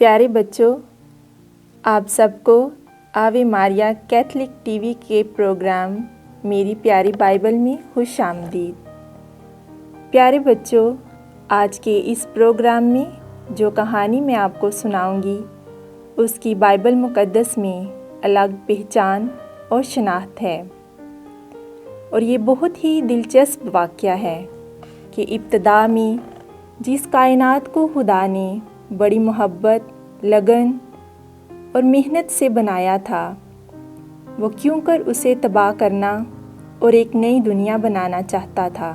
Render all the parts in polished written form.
پیارے بچوں، آپ سب کو آوے ماریا کیتھلک ٹی وی کے پروگرام میری پیاری بائبل میں خوش آمدید۔ پیارے بچوں، آج کے اس پروگرام میں جو کہانی میں آپ کو سناؤں گی اس کی بائبل مقدس میں الگ پہچان اور شناخت ہے، اور یہ بہت ہی دلچسپ واقعہ ہے کہ ابتدا میں جس کائنات کو خدا نے بڑی محبت، لگن اور محنت سے بنایا تھا، وہ کیوں کر اسے تباہ کرنا اور ایک نئی دنیا بنانا چاہتا تھا۔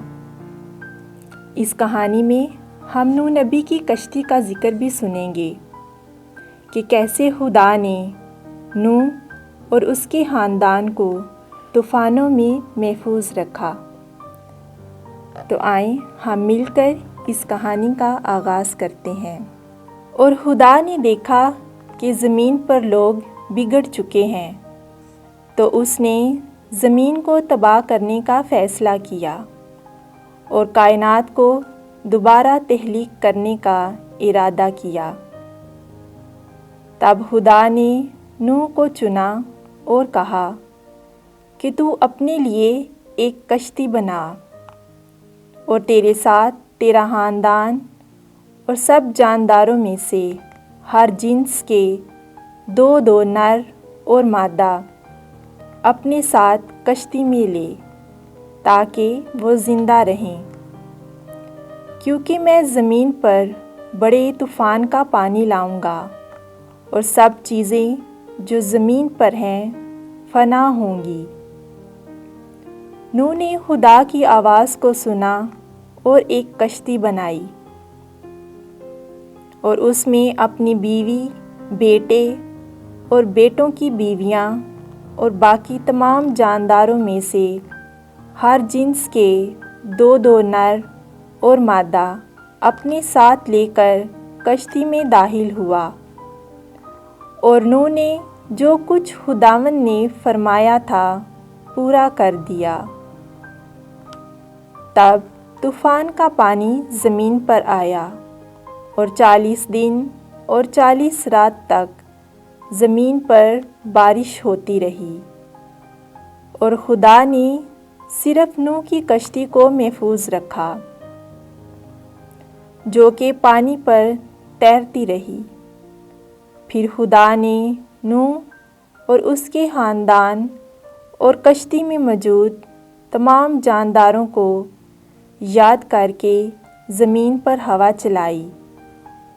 اس کہانی میں ہم نوح نبی کی کشتی کا ذکر بھی سنیں گے کہ کیسے خدا نے نوح اور اس کے خاندان کو طوفانوں میں محفوظ رکھا۔ تو آئیں ہم مل کر اس کہانی کا آغاز کرتے ہیں۔ اور خدا نے دیکھا کہ زمین پر لوگ بگڑ چکے ہیں، تو اس نے زمین کو تباہ کرنے کا فیصلہ کیا اور کائنات کو دوبارہ تخلیق کرنے کا ارادہ کیا۔ تب خدا نے نوح کو چنا اور کہا کہ تو اپنے لیے ایک کشتی بنا، اور تیرے ساتھ تیرا خاندان اور سب جانداروں میں سے ہر جنس کے 2 نر اور مادہ اپنے ساتھ کشتی میں لے، تاکہ وہ زندہ رہیں، کیونکہ میں زمین پر بڑے طوفان کا پانی لاؤں گا، اور سب چیزیں جو زمین پر ہیں فنا ہوں گی۔ نوح نے خدا کی آواز کو سنا اور ایک کشتی بنائی، اور اس میں اپنی بیوی، بیٹے اور بیٹوں کی بیویاں اور باقی تمام جانداروں میں سے ہر جنس کے 2 نر اور مادہ اپنے ساتھ لے کر کشتی میں داخل ہوا، اور نوح نے جو کچھ خداوند نے فرمایا تھا پورا کر دیا۔ تب طوفان کا پانی زمین پر آیا، اور 40 دن اور 40 رات تک زمین پر بارش ہوتی رہی، اور خدا نے صرف نوح کی کشتی کو محفوظ رکھا، جو کہ پانی پر تیرتی رہی۔ پھر خدا نے نوح اور اس کے خاندان اور کشتی میں موجود تمام جانداروں کو یاد کر کے زمین پر ہوا چلائی،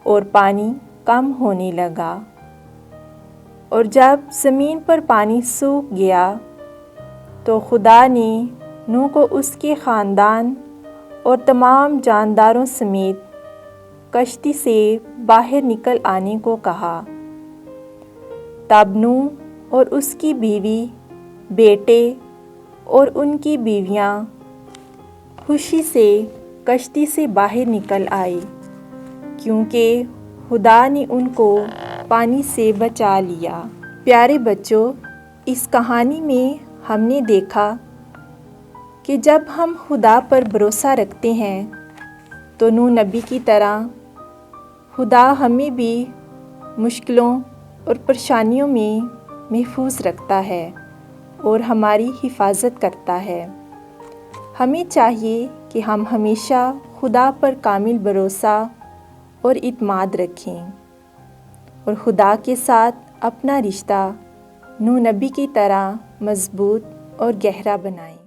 اور پانی کم ہونے لگا، اور جب زمین پر پانی سوکھ گیا تو خدا نے نوح کو اس کے خاندان اور تمام جانداروں سمیت کشتی سے باہر نکل آنے کو کہا۔ تب نوح اور اس کی بیوی، بیٹے اور ان کی بیویاں خوشی سے کشتی سے باہر نکل آئے، کیونکہ خدا نے ان کو پانی سے بچا لیا۔ پیارے بچوں، اس کہانی میں ہم نے دیکھا کہ جب ہم خدا پر بھروسہ رکھتے ہیں تو نوح نبی کی طرح خدا ہمیں بھی مشکلوں اور پریشانیوں میں محفوظ رکھتا ہے اور ہماری حفاظت کرتا ہے۔ ہمیں چاہیے کہ ہم ہمیشہ خدا پر کامل بھروسہ اور اعتماد رکھیں، اور خدا کے ساتھ اپنا رشتہ نوح نبی کی طرح مضبوط اور گہرا بنائیں۔